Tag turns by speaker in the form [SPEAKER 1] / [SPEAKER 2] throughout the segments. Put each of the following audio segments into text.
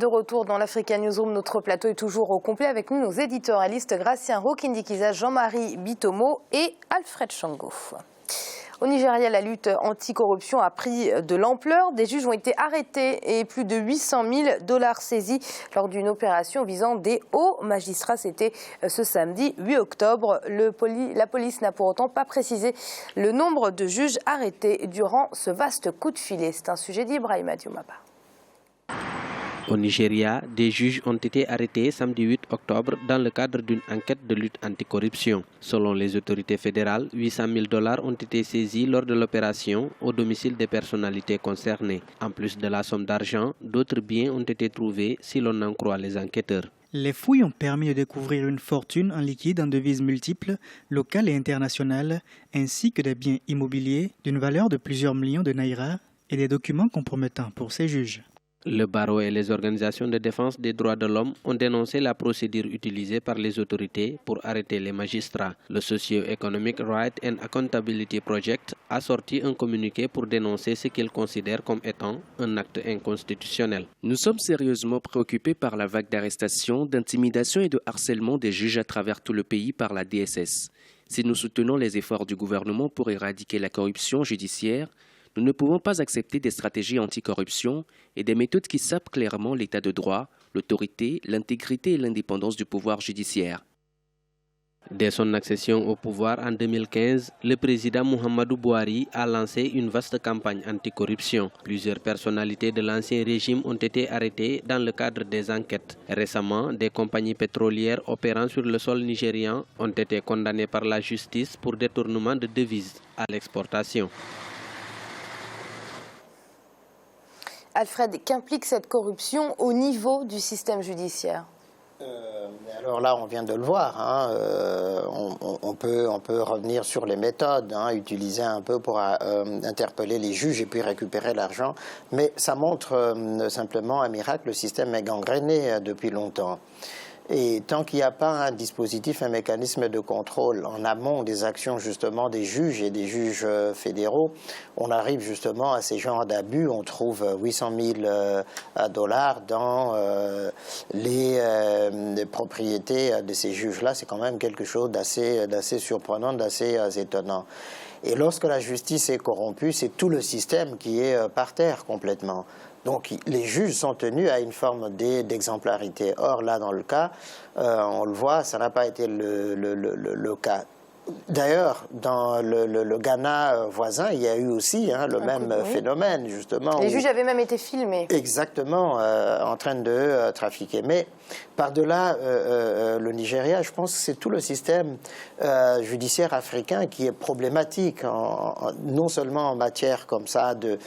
[SPEAKER 1] De retour dans l'Africa Newsroom, notre plateau est toujours au complet avec nous, nos éditorialistes Gracien Rokindikiza, Jean-Marie Bitomo et Alfred Shango. Au Nigeria, la lutte anticorruption a pris de l'ampleur. Des juges ont été arrêtés et plus de 800 000 $ saisis lors d'une opération visant des hauts magistrats. C'était ce samedi 8 octobre. La police n'a pour autant pas précisé le nombre de juges arrêtés durant ce vaste coup de filet. C'est un sujet d'Ibrahima Dioumaba.
[SPEAKER 2] Au Nigeria, des juges ont été arrêtés samedi 8 octobre dans le cadre d'une enquête de lutte anticorruption. Selon les autorités fédérales, 800 000 $ ont été saisis lors de l'opération au domicile des personnalités concernées. En plus de la somme d'argent, d'autres biens ont été trouvés si l'on en croit les enquêteurs.
[SPEAKER 3] Les fouilles ont permis de découvrir une fortune en liquide en devises multiples, locales et internationales, ainsi que des biens immobiliers d'une valeur de plusieurs millions de naira et des documents compromettants pour ces juges.
[SPEAKER 2] Le barreau et les organisations de défense des droits de l'homme ont dénoncé la procédure utilisée par les autorités pour arrêter les magistrats. Le Socio-Economic Right and Accountability Project a sorti un communiqué pour dénoncer ce qu'il considère comme étant un acte inconstitutionnel.
[SPEAKER 4] Nous sommes sérieusement préoccupés par la vague d'arrestations, d'intimidation et de harcèlement des juges à travers tout le pays par la DSS. Si nous soutenons les efforts du gouvernement pour éradiquer la corruption judiciaire, nous ne pouvons pas accepter des stratégies anticorruption et des méthodes qui sapent clairement l'état de droit, l'autorité, l'intégrité et l'indépendance du pouvoir judiciaire.
[SPEAKER 2] Dès son accession au pouvoir en 2015, le président Muhammadu Buhari a lancé une vaste campagne anticorruption. Plusieurs personnalités de l'ancien régime ont été arrêtées dans le cadre des enquêtes. Récemment, des compagnies pétrolières opérant sur le sol nigérian ont été condamnées par la justice pour détournement de devises à l'exportation.
[SPEAKER 1] Alfred, qu'implique cette corruption au niveau du système judiciaire?
[SPEAKER 5] Alors là, on vient de le voir. On peut revenir sur les méthodes, utiliser un peu pour interpeller les juges et puis récupérer l'argent. Mais ça montre simplement un miracle. Le système est gangréné depuis longtemps. Et tant qu'il n'y a pas un dispositif, un mécanisme de contrôle en amont des actions justement des juges et des juges fédéraux, on arrive justement à ces genres d'abus. On trouve 800 000 $ dans les propriétés de ces juges-là. C'est quand même quelque chose d'assez surprenant, d'assez étonnant. Et lorsque la justice est corrompue, c'est tout le système qui est par terre complètement. Donc les juges sont tenus à une forme d'exemplarité. Or là, dans le cas, on le voit, ça n'a pas été le cas. D'ailleurs, dans le Ghana voisin, il y a eu aussi le même phénomène, justement.
[SPEAKER 1] Les juges avaient même été filmés.
[SPEAKER 5] Exactement, en train de trafiquer. Mais par-delà le Nigeria, je pense que c'est tout le système judiciaire africain qui est problématique, non seulement en matière comme ça de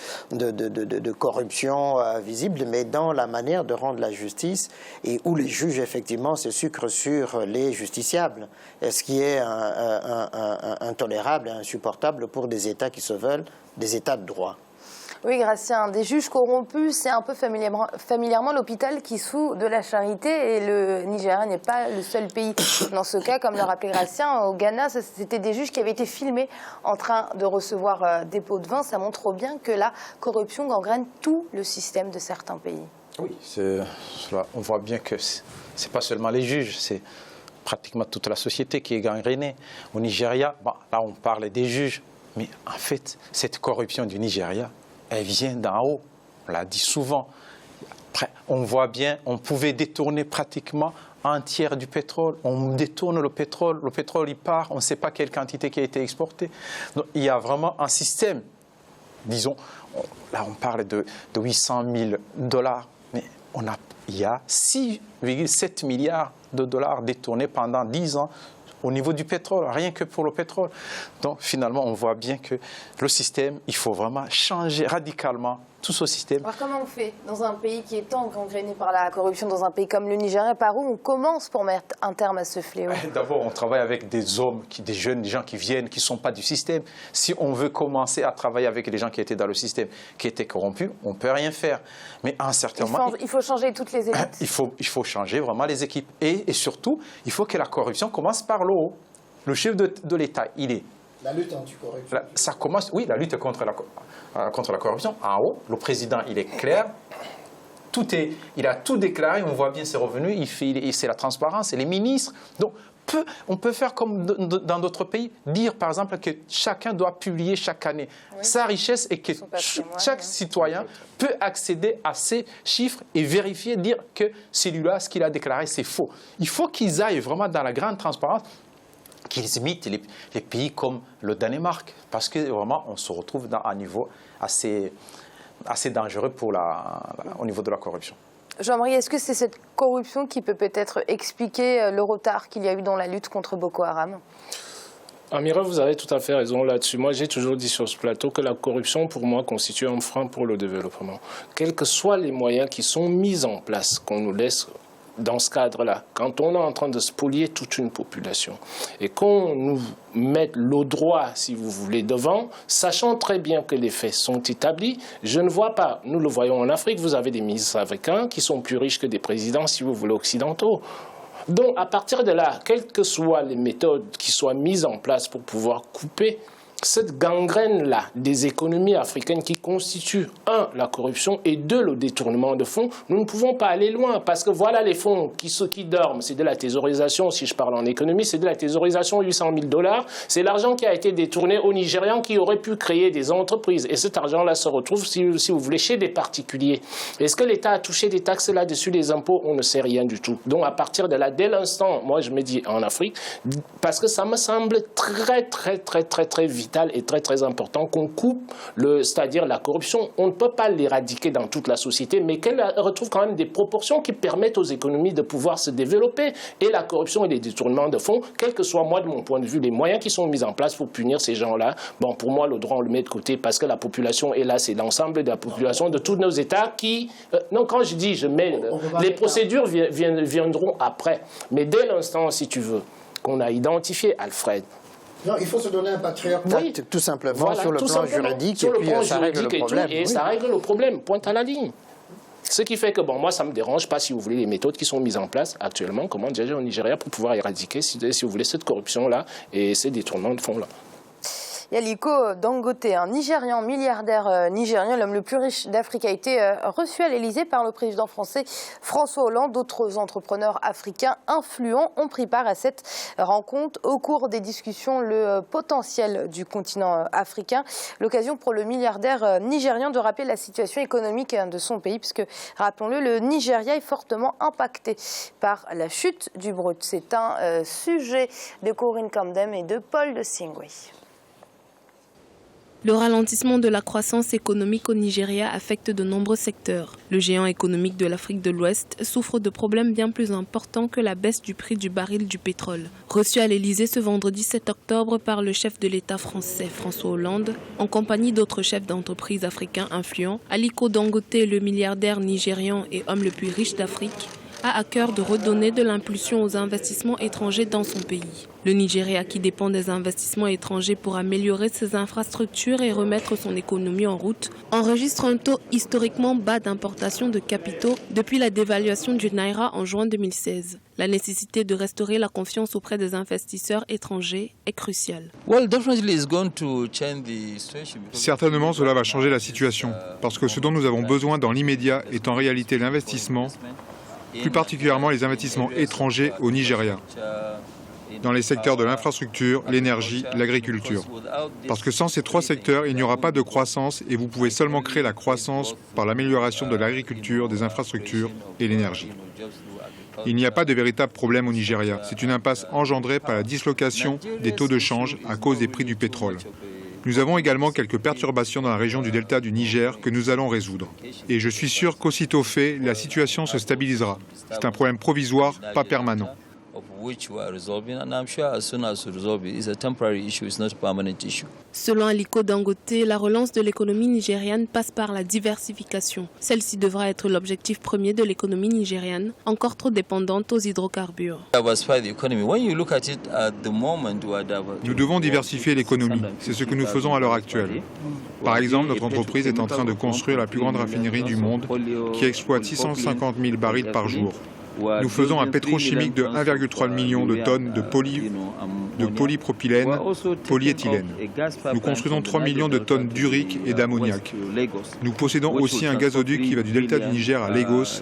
[SPEAKER 5] corruption visible, mais dans la manière de rendre la justice et où les juges, effectivement, se sucrent sur les justiciables. Ce qui est intolérable et insupportable pour des États qui se veulent des États de droit.
[SPEAKER 1] Oui, Gracien, des juges corrompus, c'est un peu familièrement l'hôpital qui souffre de la charité et le Nigeria n'est pas le seul pays. Dans ce cas, comme le rappelait Gracien, au Ghana, c'était des juges qui avaient été filmés en train de recevoir des pots de vin. Ça montre bien que la corruption gangrène tout le système de certains pays.
[SPEAKER 6] Oui, on voit bien que ce n'est pas seulement les juges, c'est pratiquement toute la société qui est gangrénée. Au Nigeria, là on parle des juges, mais en fait, cette corruption du Nigeria, elle vient d'en haut, on l'a dit souvent. Après, on voit bien, on pouvait détourner pratiquement un tiers du pétrole, on détourne le pétrole il part, on ne sait pas quelle quantité qui a été exportée. Donc, il y a vraiment un système, disons, là on parle de 800 000 $, mais il y a 6,7 milliards de dollars détournés pendant 10 ans au niveau du pétrole, rien que pour le pétrole. Donc finalement, on voit bien que le système, il faut vraiment changer radicalement tout ce système.
[SPEAKER 1] Alors comment on fait dans un pays qui est tant gangréné par la corruption, dans un pays comme le Nigeria? Par où on commence pour mettre un terme à ce fléau?
[SPEAKER 6] D'abord, on travaille avec des hommes, des jeunes, des gens qui viennent, qui ne sont pas du système. Si on veut commencer à travailler avec les gens qui étaient dans le système, qui étaient corrompus, on ne peut rien faire. Mais à un certain moment...
[SPEAKER 1] Il faut changer toutes les équipes.
[SPEAKER 6] Il faut changer vraiment les équipes. Et surtout, il faut que la corruption commence par le haut. Le chef de l'État, il est...
[SPEAKER 5] La lutte anticorruption.
[SPEAKER 6] Ça commence, oui, la lutte contre la corruption en haut. Le président, il est clair. il a tout déclaré, on voit bien ses revenus, c'est la transparence, c'est les ministres. Donc, on peut faire comme dans d'autres pays, dire par exemple que chacun doit publier chaque année sa richesse et que chaque citoyen peut accéder à ces chiffres et vérifier, dire que celui-là, ce qu'il a déclaré, c'est faux. Il faut qu'ils aillent vraiment dans la grande transparence, qu'ils imitent les pays comme le Danemark, parce que vraiment on se retrouve à un niveau assez dangereux au niveau de la corruption.
[SPEAKER 1] Jean-Marie, est-ce que c'est cette corruption qui peut peut-être expliquer le retard qu'il y a eu dans la lutte contre Boko Haram ?
[SPEAKER 7] Amira, vous avez tout à fait raison là-dessus. Moi, j'ai toujours dit sur ce plateau que la corruption, pour moi, constitue un frein pour le développement. Quels que soient les moyens qui sont mis en place, qu'on nous laisse dans ce cadre-là, quand on est en train de spolier toute une population et qu'on nous mette le droit, si vous voulez, devant, sachant très bien que les faits sont établis, je ne vois pas, nous le voyons en Afrique, vous avez des ministres africains qui sont plus riches que des présidents, si vous voulez, occidentaux. Donc, à partir de là, quelles que soient les méthodes qui soient mises en place pour pouvoir couper cette gangrène-là des économies africaines qui constituent, un, la corruption et deux, le détournement de fonds, nous ne pouvons pas aller loin parce que voilà les fonds qui dorment, c'est de la thésaurisation, si je parle en économie, c'est de la thésaurisation, 800 000 $, c'est l'argent qui a été détourné aux Nigérians qui auraient pu créer des entreprises et cet argent-là se retrouve, si vous voulez, chez des particuliers. Est-ce que l'État a touché des taxes là-dessus, des impôts? On ne sait rien du tout. Donc à partir de là, dès l'instant, moi je me dis en Afrique, parce que ça me semble très vital et très important qu'on coupe, c'est-à-dire la corruption. On ne peut pas l'éradiquer dans toute la société, mais qu'elle retrouve quand même des proportions qui permettent aux économies de pouvoir se développer. Et la corruption et les détournements de fonds, quel que soit moi, de mon point de vue, les moyens qui sont mis en place pour punir ces gens-là, bon, pour moi, le droit, on le met de côté parce que la population est là, c'est l'ensemble de la population de tous nos États qui... non, quand je dis, je mets... les procédures viendront après. Mais dès l'instant, si tu veux, qu'on a identifié Alfred,
[SPEAKER 5] non, il faut se donner un patriot tout simplement, voilà, sur le plan juridique,
[SPEAKER 7] sur
[SPEAKER 5] et puis ça règle le problème.
[SPEAKER 7] Et ça règle le problème, pointe à la ligne. Ce qui fait que, bon, moi, ça ne me dérange pas, si vous voulez, les méthodes qui sont mises en place actuellement, comment diriger au Nigeria pour pouvoir éradiquer, si vous voulez, cette corruption-là et ces détournements de fonds-là.
[SPEAKER 1] Il y a Aliko Dangote, un Nigérian, milliardaire nigérien, l'homme le plus riche d'Afrique, a été reçu à l'Elysée par le président français François Hollande. D'autres entrepreneurs africains influents ont pris part à cette rencontre. Au cours des discussions, le potentiel du continent africain, l'occasion pour le milliardaire nigérian de rappeler la situation économique de son pays, puisque, rappelons-le, le Nigeria est fortement impacté par la chute du brut. C'est un sujet de Corinne Camdem et de Paul de Singwe.
[SPEAKER 8] Le ralentissement de la croissance économique au Nigeria affecte de nombreux secteurs. Le géant économique de l'Afrique de l'Ouest souffre de problèmes bien plus importants que la baisse du prix du baril du pétrole. Reçu à l'Elysée ce vendredi 7 octobre par le chef de l'État français François Hollande, en compagnie d'autres chefs d'entreprise africains influents, Aliko Dangote, le milliardaire nigérian et homme le plus riche d'Afrique, a à cœur de redonner de l'impulsion aux investissements étrangers dans son pays. Le Nigeria, qui dépend des investissements étrangers pour améliorer ses infrastructures et remettre son économie en route, enregistre un taux historiquement bas d'importation de capitaux depuis la dévaluation du Naira en juin 2016. La nécessité de restaurer la confiance auprès des investisseurs étrangers est cruciale.
[SPEAKER 9] Certainement, cela va changer la situation, parce que ce dont nous avons besoin dans l'immédiat est en réalité l'investissement, plus particulièrement les investissements étrangers au Nigeria, dans les secteurs de l'infrastructure, l'énergie, l'agriculture. Parce que sans ces trois secteurs, il n'y aura pas de croissance et vous pouvez seulement créer la croissance par l'amélioration de l'agriculture, des infrastructures et l'énergie. Il n'y a pas de véritable problème au Nigeria. C'est une impasse engendrée par la dislocation des taux de change à cause des prix du pétrole. Nous avons également quelques perturbations dans la région du delta du Niger que nous allons résoudre. Et je suis sûr qu'aussitôt fait, la situation se stabilisera. C'est un problème provisoire, pas permanent.
[SPEAKER 8] Selon Aliko Dangote, la relance de l'économie nigériane passe par la diversification. Celle-ci devra être l'objectif premier de l'économie nigériane, encore trop dépendante aux hydrocarbures.
[SPEAKER 9] Nous devons diversifier l'économie. C'est ce que nous faisons à l'heure actuelle. Par exemple, notre entreprise est en train de construire la plus grande raffinerie du monde qui exploite 650 000 barils par jour. Nous faisons un pétrochimique de 1,3 million de tonnes de polypropylène, polyéthylène. Nous construisons 3 millions de tonnes d'urique et d'ammoniac. Nous possédons aussi un gazoduc qui va du delta du Niger à Lagos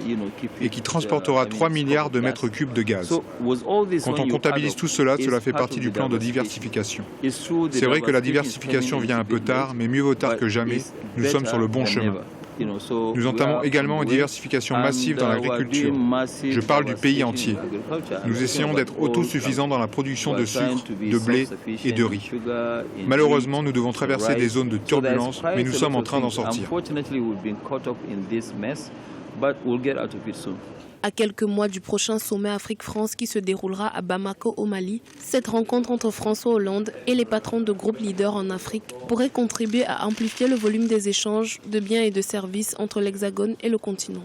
[SPEAKER 9] et qui transportera 3 milliards de mètres cubes de gaz. Quand on comptabilise tout cela, cela fait partie du plan de diversification. C'est vrai que la diversification vient un peu tard, mais mieux vaut tard que jamais. Nous sommes sur le bon chemin. Nous entamons également une diversification massive dans l'agriculture. Je parle du pays entier. Nous essayons d'être autosuffisants dans la production de sucre, de blé et de riz. Malheureusement, nous devons traverser des zones de turbulence, mais nous sommes en train d'en sortir.
[SPEAKER 8] À quelques mois du prochain sommet Afrique-France qui se déroulera à Bamako au Mali, cette rencontre entre François Hollande et les patrons de groupes leaders en Afrique pourrait contribuer à amplifier le volume des échanges de biens et de services entre l'Hexagone et le continent.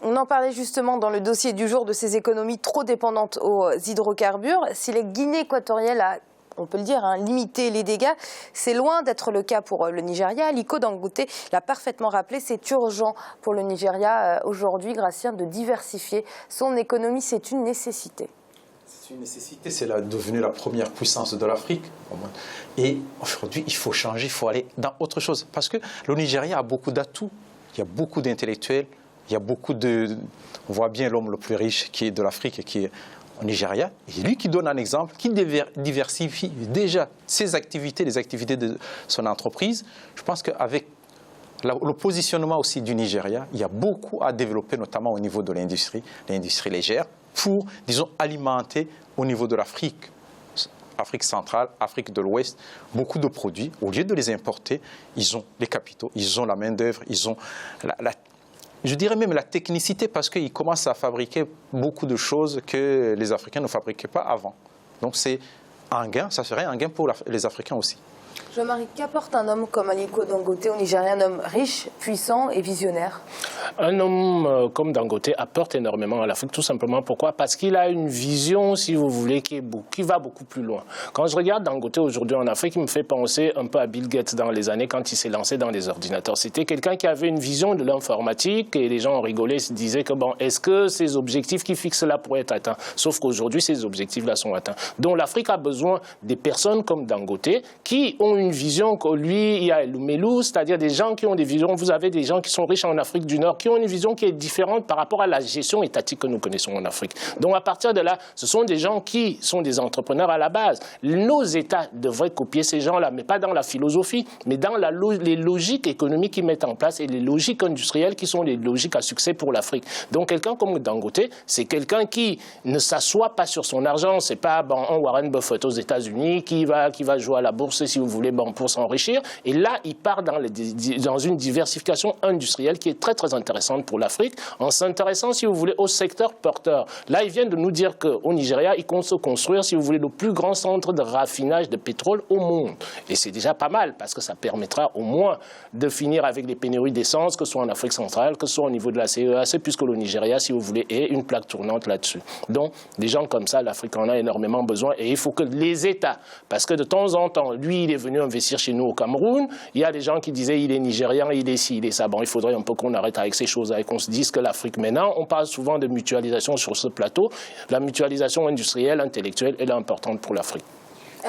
[SPEAKER 1] On en parlait justement dans le dossier du jour de ces économies trop dépendantes aux hydrocarbures. Si la Guinée équatoriale a, on peut le dire, limiter les dégâts, c'est loin d'être le cas pour le Nigeria. Aliko Dangote l'a parfaitement rappelé, c'est urgent pour le Nigeria aujourd'hui, Gratien, de diversifier son économie. C'est une nécessité.
[SPEAKER 6] C'est une nécessité, c'est devenu la première puissance de l'Afrique. Et aujourd'hui, il faut changer, il faut aller dans autre chose. Parce que le Nigeria a beaucoup d'atouts, il y a beaucoup d'intellectuels, il y a beaucoup de... On voit bien l'homme le plus riche qui est de l'Afrique, qui est au Nigeria, et lui qui donne un exemple, qui diversifie déjà ses activités, les activités de son entreprise. Je pense qu'avec le positionnement aussi du Nigeria, il y a beaucoup à développer, notamment au niveau de l'industrie légère, pour, disons, alimenter au niveau de l'Afrique, Afrique centrale, Afrique de l'Ouest, beaucoup de produits. Au lieu de les importer, ils ont les capitaux, ils ont la main-d'œuvre, ils ont je dirais même la technicité, parce qu'ils commencent à fabriquer beaucoup de choses que les Africains ne fabriquaient pas avant. Donc c'est un gain, ça serait un gain pour les Africains aussi.
[SPEAKER 1] Jean-Marie, qu'apporte un homme comme Aliko Dangote au Nigeria, un homme riche, puissant et visionnaire?
[SPEAKER 7] Un homme comme Dangote apporte énormément à l'Afrique, tout simplement. Pourquoi? Parce qu'il a une vision, si vous voulez, qui va beaucoup plus loin. Quand je regarde Dangote aujourd'hui en Afrique, il me fait penser un peu à Bill Gates dans les années quand il s'est lancé dans les ordinateurs. C'était quelqu'un qui avait une vision de l'informatique et les gens en rigolaient, se disaient que bon, est-ce que ces objectifs qu'il fixe là pourraient être atteints? Sauf qu'aujourd'hui, ces objectifs-là sont atteints. Donc l'Afrique a besoin des personnes comme Dangote qui ont une vision que lui, il y a Lumelu, c'est-à-dire des gens qui ont des visions. Vous avez des gens qui sont riches en Afrique du Nord, qui ont une vision qui est différente par rapport à la gestion étatique que nous connaissons en Afrique. Donc à partir de là, ce sont des gens qui sont des entrepreneurs à la base. Nos États devraient copier ces gens-là, mais pas dans la philosophie, mais dans les logiques économiques qu'ils mettent en place et les logiques industrielles qui sont les logiques à succès pour l'Afrique. Donc quelqu'un comme Dangote, c'est quelqu'un qui ne s'assoit pas sur son argent. C'est pas un Warren Buffett aux États-Unis qui va jouer à la bourse, si vous voulez, pour s'enrichir. Et là, il part dans une diversification industrielle qui est très, très intéressante pour l'Afrique, en s'intéressant, si vous voulez, au secteur porteur. Là, ils viennent de nous dire qu'au Nigeria, ils comptent se construire, si vous voulez, le plus grand centre de raffinage de pétrole au monde. Et c'est déjà pas mal, parce que ça permettra au moins de finir avec les pénuries d'essence, que ce soit en Afrique centrale, que ce soit au niveau de la CEAC, puisque le Nigeria, si vous voulez, est une plaque tournante là-dessus. Donc, des gens comme ça, l'Afrique en a énormément besoin, et il faut que les États, parce que de temps en temps, lui, il est venu investir chez nous au Cameroun, il y a des gens qui disaient il est nigérian, il est ci, il est ça. Bon, il faudrait un peu qu'on arrête avec ces choses-là et qu'on se dise que l'Afrique maintenant, on parle souvent de mutualisation sur ce plateau. La mutualisation industrielle, intellectuelle, elle est importante pour l'Afrique.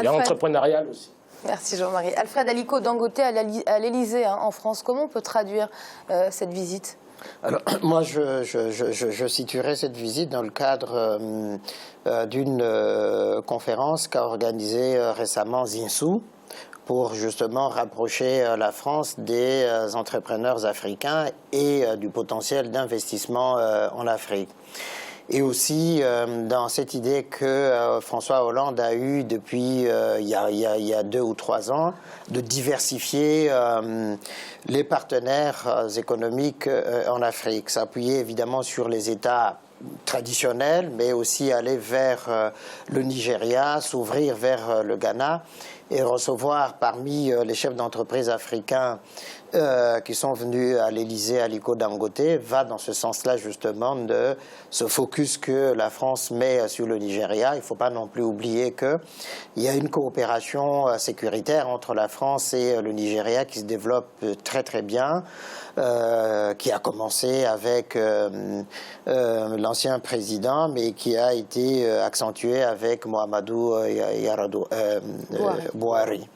[SPEAKER 7] Et entrepreneuriale aussi.
[SPEAKER 1] Merci Jean-Marie. Alfred, Aliko Dangote à l'Élysée en France, comment on peut traduire cette visite?
[SPEAKER 5] Alors, moi, je situerai cette visite dans le cadre d'une conférence qu'a organisée récemment Zinsou, pour justement rapprocher la France des entrepreneurs africains et du potentiel d'investissement en Afrique. Et aussi dans cette idée que François Hollande a eue depuis il y a 2 ou 3 ans, de diversifier les partenaires économiques en Afrique, s'appuyer évidemment sur les États traditionnelle, mais aussi aller vers le Nigeria, s'ouvrir vers le Ghana et recevoir parmi les chefs d'entreprise africains qui sont venus à l'Élysée, Aliko Dangote, va dans ce sens-là justement de ce focus que la France met sur le Nigeria. Il ne faut pas non plus oublier qu'il y a une coopération sécuritaire entre la France et le Nigeria qui se développe très très bien, qui a commencé avec l'ancien président, mais qui a été accentué avec Muhammadu Buhari.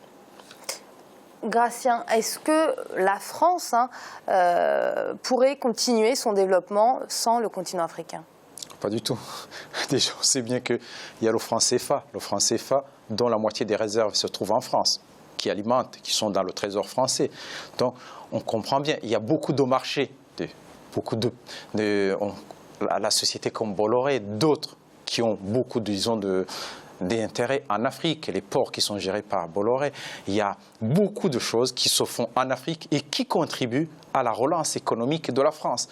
[SPEAKER 1] Gratien, est-ce que la France pourrait continuer son développement sans le continent africain?
[SPEAKER 6] Pas du tout. Déjà, on sait bien qu'il y a le franc CFA. Le franc CFA, dont la moitié des réserves se trouvent en France, qui alimentent, qui sont dans le trésor français. Donc, on comprend bien. Il y a beaucoup de marchés, la société comme Bolloré, d'autres qui ont beaucoup, disons, d'intérêt en Afrique, les ports qui sont gérés par Bolloré. Il y a beaucoup de choses qui se font en Afrique et qui contribuent à la relance économique de la France.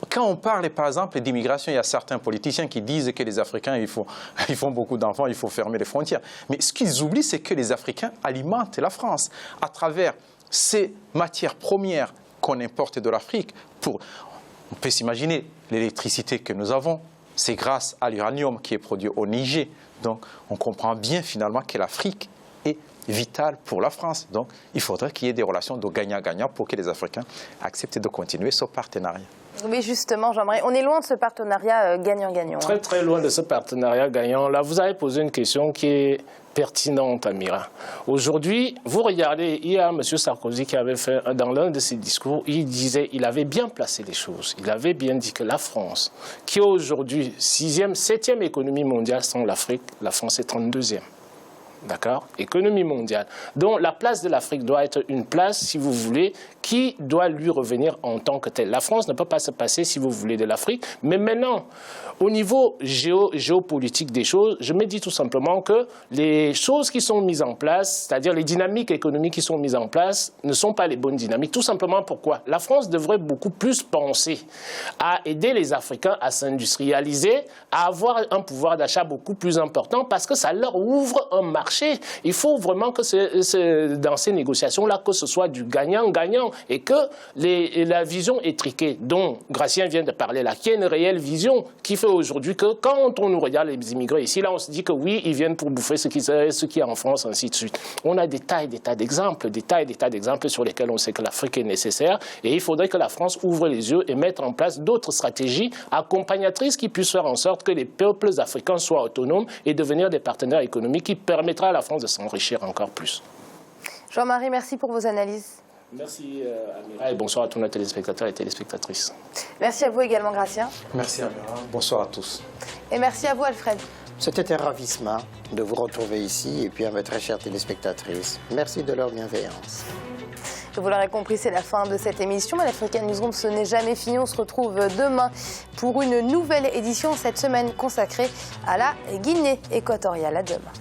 [SPEAKER 6] Quand on parle, par exemple, d'immigration, il y a certains politiciens qui disent que les Africains, ils font beaucoup d'enfants, il faut fermer les frontières. Mais ce qu'ils oublient, c'est que les Africains alimentent la France à travers ces matières premières qu'on importe de l'Afrique. On peut s'imaginer l'électricité que nous avons, c'est grâce à l'uranium qui est produit au Niger. Donc, on comprend bien finalement que l'Afrique est vitale pour la France. Donc, il faudrait qu'il y ait des relations de gagnant-gagnant pour que les Africains acceptent de continuer ce partenariat.
[SPEAKER 1] Mais justement, Jean-Marie, on est loin de ce partenariat gagnant-gagnant.
[SPEAKER 7] Très, très loin de ce partenariat gagnant. Là, vous avez posé une question qui est pertinente, Amira. Aujourd'hui, vous regardez, il y a M. Sarkozy qui avait fait, dans l'un de ses discours, il avait bien placé les choses. Il avait bien dit que la France, qui est aujourd'hui 6e, 7e économie mondiale sans l'Afrique, la France est 32e. D'accord? Économie mondiale. Donc la place de l'Afrique doit être une place, si vous voulez, qui doit lui revenir en tant que telle. La France ne peut pas se passer, si vous voulez, de l'Afrique. Mais maintenant, au niveau géopolitique des choses, je me dis tout simplement que les choses qui sont mises en place, c'est-à-dire les dynamiques économiques qui sont mises en place, ne sont pas les bonnes dynamiques. Tout simplement pourquoi? La France devrait beaucoup plus penser à aider les Africains à s'industrialiser, à avoir un pouvoir d'achat beaucoup plus important, parce que ça leur ouvre un marché. Il faut vraiment que dans ces négociations-là, que ce soit du gagnant-gagnant et que la vision étriquée dont Gratien vient de parler là, qui est une réelle vision qui fait aujourd'hui que quand on nous regarde les immigrés ici, là on se dit que oui, ils viennent pour bouffer ce qui est en France, ainsi de suite. On a des tas d'exemples sur lesquels on sait que l'Afrique est nécessaire et il faudrait que la France ouvre les yeux et mette en place d'autres stratégies accompagnatrices qui puissent faire en sorte que les peuples africains soient autonomes et devenir des partenaires économiques qui permettra à la France de s'enrichir encore plus.
[SPEAKER 1] Jean-Marie, merci pour vos analyses.
[SPEAKER 7] Merci Amira et bonsoir à tous nos téléspectateurs et téléspectatrices.
[SPEAKER 1] Merci à vous également, Gratien.
[SPEAKER 6] Merci Amira, bonsoir à tous.
[SPEAKER 1] Et merci à vous, Alfred.
[SPEAKER 5] C'était un ravissement de vous retrouver ici et puis à mes très chères téléspectatrices. Merci de leur bienveillance.
[SPEAKER 1] Vous l'aurez compris, c'est la fin de cette émission. Mais l'African Newsroom, ce n'est jamais fini. On se retrouve demain pour une nouvelle édition, cette semaine consacrée à la Guinée équatoriale. À demain.